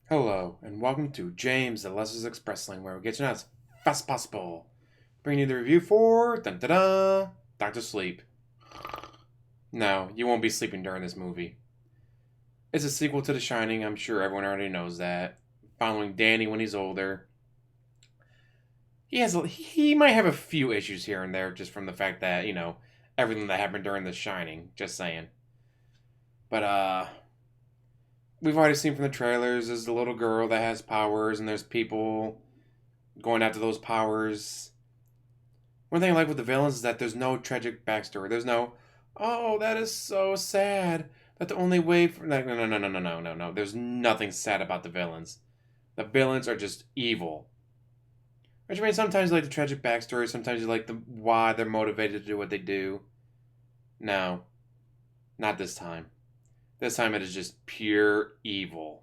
Hello, and welcome to James the Lessons Express Lane, where we get you out as fast as possible. Bringing you the review for Doctor Sleep. No, you won't be sleeping during this movie. It's a sequel to The Shining. I'm sure everyone already knows that. Following Danny when he's older. He might have a few issues here and there just from the fact that everything that happened during The Shining. Just saying. But we've already seen from the trailers there's the little girl that has powers, and there's people going after those powers. One thing I like with the villains is that there's no tragic backstory. There's no, oh, that is so sad. That the only way for no. There's nothing sad about the villains. The villains are just evil. Which means sometimes you like the tragic backstory, sometimes you like the why they're motivated to do what they do. No, not this time. This time it is just pure evil.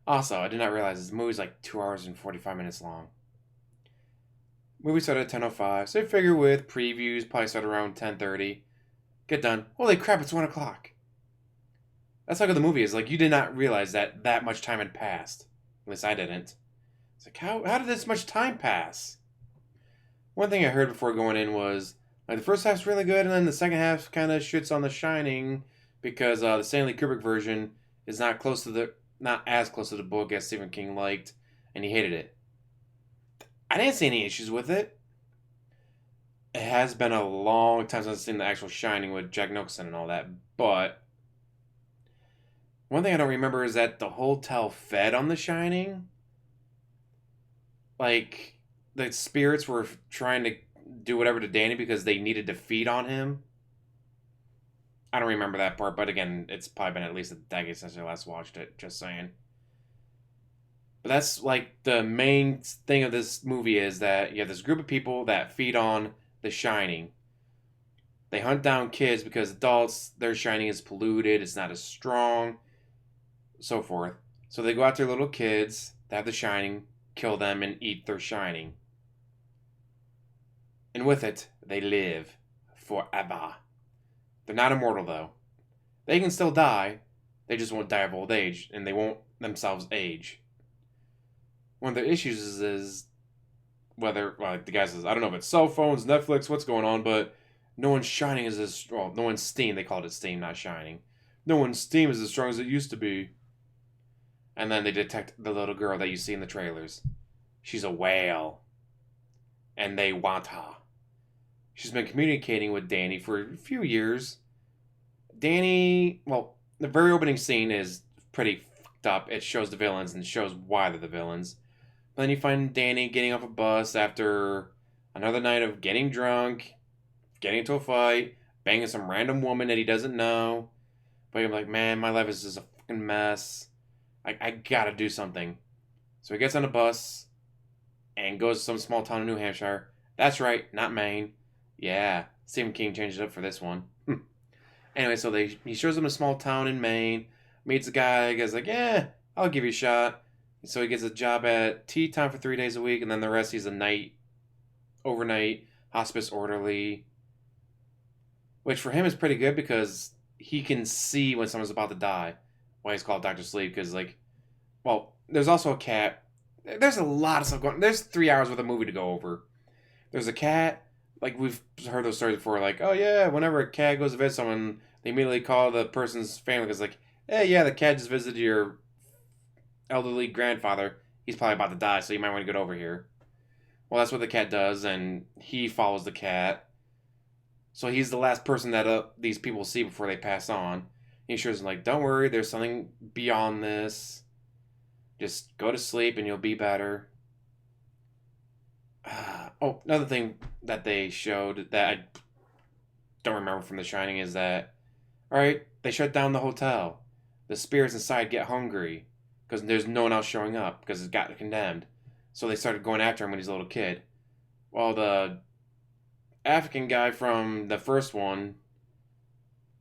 Also, I did not realize this movie's like 2 hours and 45 minutes long. Movie started at 10:05, so I figure with previews, probably start around 10:30. Get done. Holy crap, it's 1 o'clock. That's how good the movie is. Like, you did not realize that much time had passed. At least I didn't. It's like, how did this much time pass? One thing I heard before going in was, like, the first half's really good, and then the second half kind of shits on The Shining because the Stanley Kubrick version is not as close to the book as Stephen King liked, and he hated it. I didn't see any issues with it. It has been a long time since I've seen the actual Shining with Jack Nicholson and all that, but one thing I don't remember is that the hotel fed on The Shining. Like, the spirits were trying to do whatever to Danny because they needed to feed on him. I don't remember that part, but again, it's probably been at least a decade since I last watched it, just saying. But that's like the main thing of this movie is that you have this group of people that feed on The Shining. They hunt down kids because adults, their Shining is polluted, it's not as strong, so forth. So they go after little kids that have The Shining, kill them, and eat their Shining. And with it, they live forever. They're not immortal, though. They can still die, they just won't die of old age, and they won't themselves age. One of the issues is whether, well, the guy says, I don't know if it's cell phones, Netflix, what's going on, but no one's Shining is as strong. No one's Steam, they called it Steam, not Shining. No one's Steam is as strong as it used to be. And then they detect the little girl that you see in the trailers. She's a whale. And they want her. She's been communicating with Danny for a few years. Danny, well, the very opening scene is pretty fucked up. It shows the villains and shows why they're the villains. But then you find Danny getting off a bus after another night of getting drunk, getting into a fight, banging some random woman that he doesn't know. But you're like, man, my life is just a fucking mess. I gotta do something. So he gets on a bus and goes to some small town in New Hampshire. That's right, not Maine. Yeah, Stephen King changed it up for this one. Anyway, so he shows him a small town in Maine, meets a guy, guy's like, yeah, I'll give you a shot. So he gets a job at tea time for 3 days a week, and then the rest he's a overnight hospice orderly. Which for him is pretty good because he can see when someone's about to die. Why he's called Dr. Sleep, because, like, well, there's also a cat. There's a lot of stuff going on. There's 3 hours worth of movie to go over. There's a cat. Like, we've heard those stories before. Like, oh, yeah, whenever a cat goes to visit someone, they immediately call the person's family. Because, like, hey, yeah, the cat just visited your elderly grandfather. He's probably about to die, so you might want to get over here. Well, that's what the cat does, and he follows the cat. So he's the last person that these people see before they pass on. He assures them, like, don't worry, there's something beyond this. Just go to sleep and you'll be better. Oh, another thing that they showed that I don't remember from The Shining is that, alright, they shut down the hotel. The spirits inside get hungry because there's no one else showing up because it got condemned. So they started going after him when he's a little kid. Well, the African guy from the first one,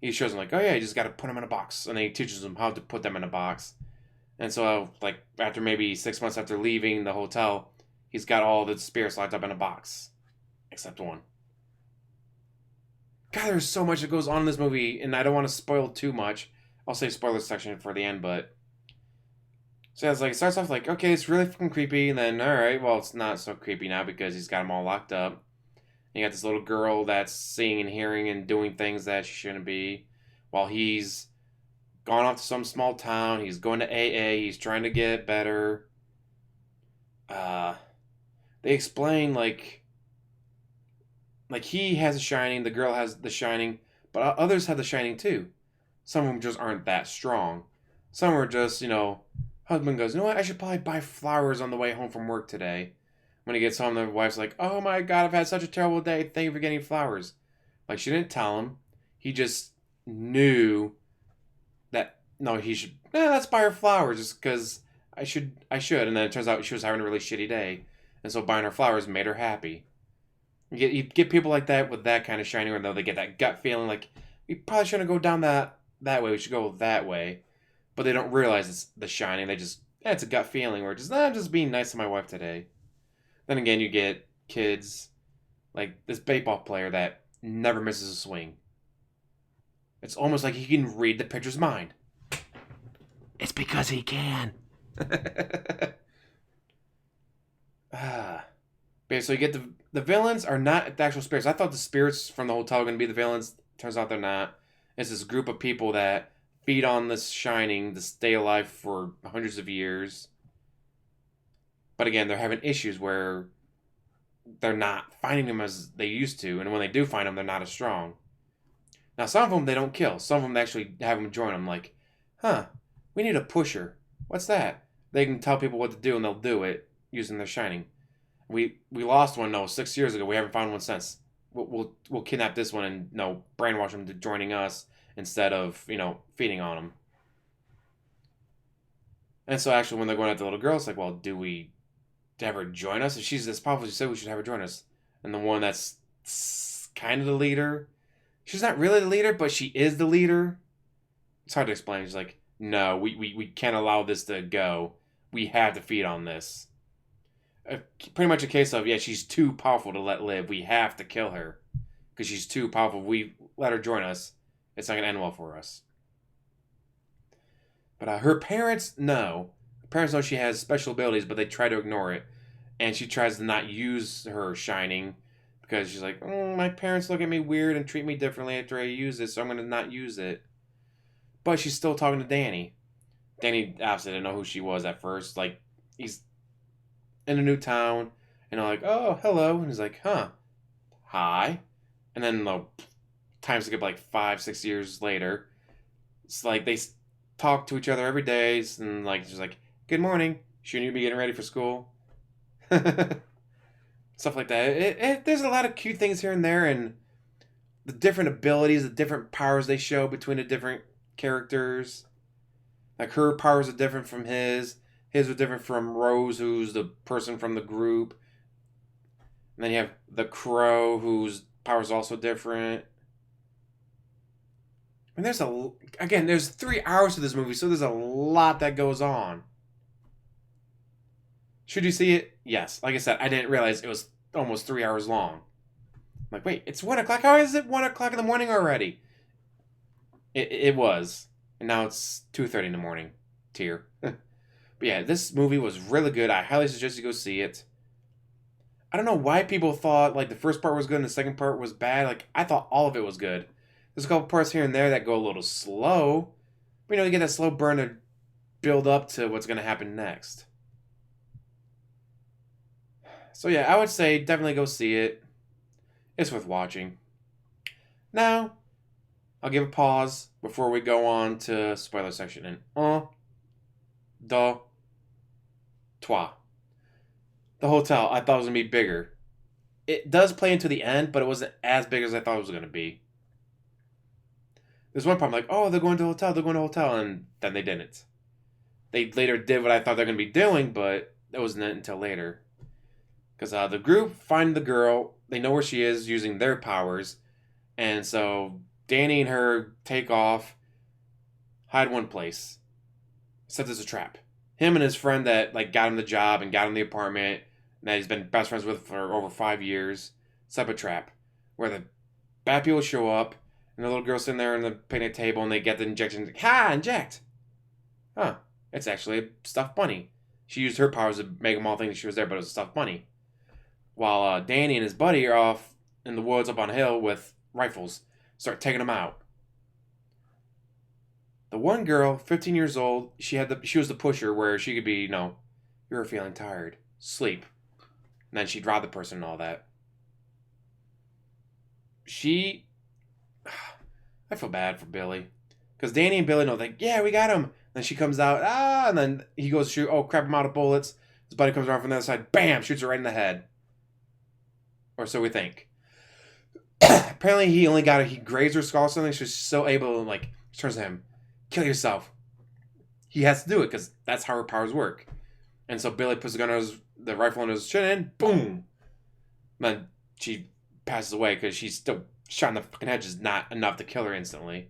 he shows him like, oh yeah, you just got to put them in a box. And then he teaches them how to put them in a box. And so, like, after maybe 6 months after leaving the hotel, he's got all the spirits locked up in a box. Except one. God, there's so much that goes on in this movie, and I don't want to spoil too much. I'll save spoiler section for the end, but so it's like it starts off like, okay, it's really fucking creepy, and then all right, well, it's not so creepy now because he's got them all locked up. And you got this little girl that's seeing and hearing and doing things that she shouldn't be, while he's gone off to some small town. He's going to AA. He's trying to get better. Uh, they explain like he has a shining, the girl has the shining, but others have the shining too. Some of them just aren't that strong. Some are just, husband goes, you know what, I should probably buy flowers on the way home from work today. When he gets home, the wife's like, oh my God, I've had such a terrible day. Thank you for getting flowers. Like, she didn't tell him. He just knew that, no, he should, let's buy her flowers just because I should. And then it turns out she was having a really shitty day. And so buying her flowers made her happy. You get people like that with that kind of shining, where they get that gut feeling like, we probably shouldn't go down that way. We should go that way. But they don't realize it's the shining. They just, it's a gut feeling where I'm just being nice to my wife today. Then again, you get kids like this baseball player that never misses a swing. It's almost like he can read the pitcher's mind. It's because he can. So you get the villains are not the actual spirits. I thought the spirits from the hotel were going to be the villains. Turns out they're not. It's this group of people that feed on this shining to stay alive for hundreds of years. But again, they're having issues where they're not finding them as they used to. And when they do find them, they're not as strong. Now, some of them they don't kill. Some of them they actually have them join them. Like, we need a pusher. What's that? They can tell people what to do and they'll do it using their shining. We lost one 6 years ago. We haven't found one since. We'll kidnap this one and brainwash them to joining us instead of feeding on them. And so actually, when they're going at the little girl, it's like, well, do we have her join us? If she's as powerful as you said, we should have her join us. And the one that's kind of the leader, she's not really the leader, but she is the leader. It's hard to explain. She's like, no, we can't allow this to go. We have to feed on this. Pretty much a case of, she's too powerful to let live. We have to kill her because she's too powerful. If we let her join us, it's not going to end well for us. But her parents know. Her parents know she has special abilities, but they try to ignore it. And she tries to not use her shining because she's like, my parents look at me weird and treat me differently after I use it, so I'm going to not use it. But she's still talking to Danny. Danny obviously didn't know who she was at first. Like, he's in a new town, and I'm like, oh, hello. And he's like, hi. And then time skip like 5-6 years later. It's like they talk to each other every day, and like she's like, good morning. Shouldn't you be getting ready for school? Stuff like that. There's a lot of cute things here and there, and the different abilities, the different powers they show between the different characters. Like her powers are different from his. His are different from Rose, who's the person from the group. And then you have the Crow, whose powers are also different. And there's 3 hours to this movie, so there's a lot that goes on. Should you see it? Yes. Like I said, I didn't realize it was almost 3 hours long. I'm like, wait, it's 1 o'clock? How is it 1 o'clock in the morning already? It was. And now it's 2:30 in the morning. Tier. But yeah, this movie was really good. I highly suggest you go see it. I don't know why people thought like the first part was good and the second part was bad. Like, I thought all of it was good. There's a couple parts here and there that go a little slow. But you get that slow burn to build up to what's going to happen next. So yeah, I would say definitely go see it. It's worth watching. Now, I'll give a pause before we go on to spoiler section. And 1, 2, 3. The hotel, I thought it was going to be bigger. It does play into the end, but it wasn't as big as I thought it was going to be. There's one part I'm like, oh, they're going to the hotel, and then they didn't. They later did what I thought they were going to be doing, but that wasn't until later. Because the group find the girl, they know where she is using their powers, and so Danny and her take off, hide one place, except it's a trap. Him and his friend that got him the job and got him the apartment, and that he's been best friends with for over 5 years, set up a trap where the bad people show up, and the little girl's sitting there on the picnic table, and they get the injection. Ha! Inject! Huh. It's actually a stuffed bunny. She used her powers to make them all think she was there, but it was a stuffed bunny. While Danny and his buddy are off in the woods up on a hill with rifles, start taking them out. The one girl, 15 years old, she was the pusher where she could be, you were feeling tired, sleep, and then she'd rob the person and all that. I feel bad for Billy, because Danny and Billy know, like, yeah, we got him. Then she comes out, and then he goes to shoot. Oh crap! I'm out of bullets. His buddy comes around from the other side, bam, shoots her right in the head, or so we think. Apparently, he grazed her skull or something. She's so able to, like, she turns to him, kill yourself. He has to do it because that's how her powers work. And so Billy puts the rifle on his chin, and boom. And then she passes away because she's still shot in the fucking head, just not enough to kill her instantly.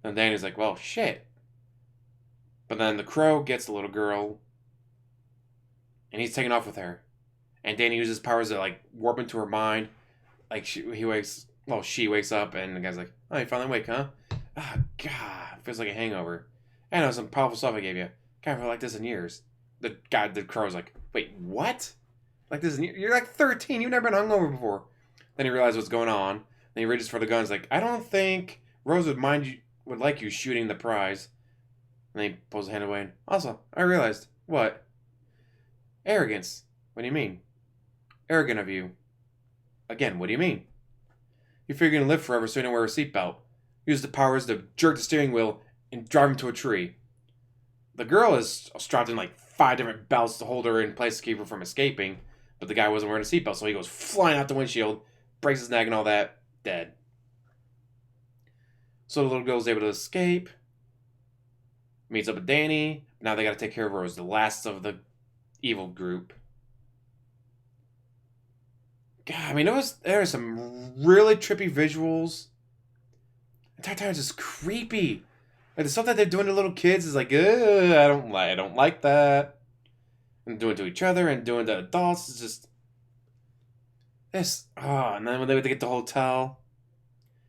And Danny's like, well, shit. But then the crow gets the little girl, and he's taking off with her. And Danny uses powers to, like, warp into her mind. Like, she wakes up, and the guy's like, oh, you finally awake, huh? Ah, God, feels like a hangover. I know, some powerful stuff I gave you. Can't feel like this in years. The crow's like, wait, what? Like this you're like 13, you've never been hungover before. Then he realizes what's going on. Then he reaches for the gun. He's like, I don't think Rose would like you shooting the prize. And then he pulls his hand away. And, also, I realized. What? Arrogance. What do you mean? Arrogant of you. Again, what do you mean? You figure you're going to live forever so you don't wear a seatbelt. Use the powers to jerk the steering wheel and drive him to a tree. The girl is strapped in like 5 different belts to hold her in place to keep her from escaping. But the guy wasn't wearing a seatbelt, so he goes flying out the windshield, breaks his neck and all that, dead. So the little girl's able to escape, meets up with Danny. Now they got to take care of Rose, the last of the evil group. God, I mean, there were some really trippy visuals. The entire time it's just creepy. Like the stuff that they're doing to little kids is like, I don't like that. And doing to each other and doing to adults is just this. Oh, and then when they get to the hotel,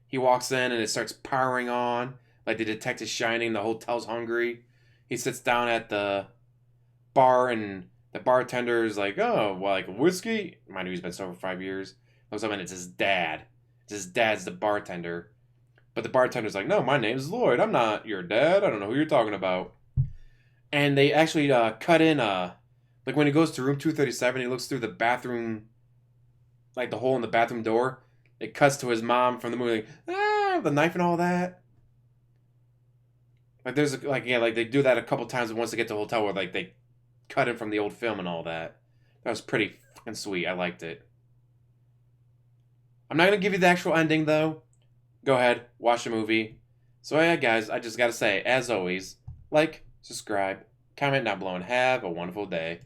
he walks in and it starts powering on. Like the detective's shining, the hotel's hungry. He sits down at the bar and the bartender is like, oh, well, like whiskey? Mind you, he's been sober for 5 years. Looks up and it's his dad. His dad's the bartender. But the bartender's like, no, my name's Lloyd. I'm not your dad. I don't know who you're talking about. And they actually cut in, like when he goes to room 237, he looks through the bathroom, like the hole in the bathroom door. It cuts to his mom from the movie, like, the knife and all that. Like there's like they do that a couple times once they get to the hotel where like they cut it from the old film and all that. That was pretty fucking sweet. I liked it. I'm not gonna give you the actual ending though. Go ahead, watch the movie. So yeah, guys, I just gotta say, as always, like, subscribe, comment down below, and have a wonderful day.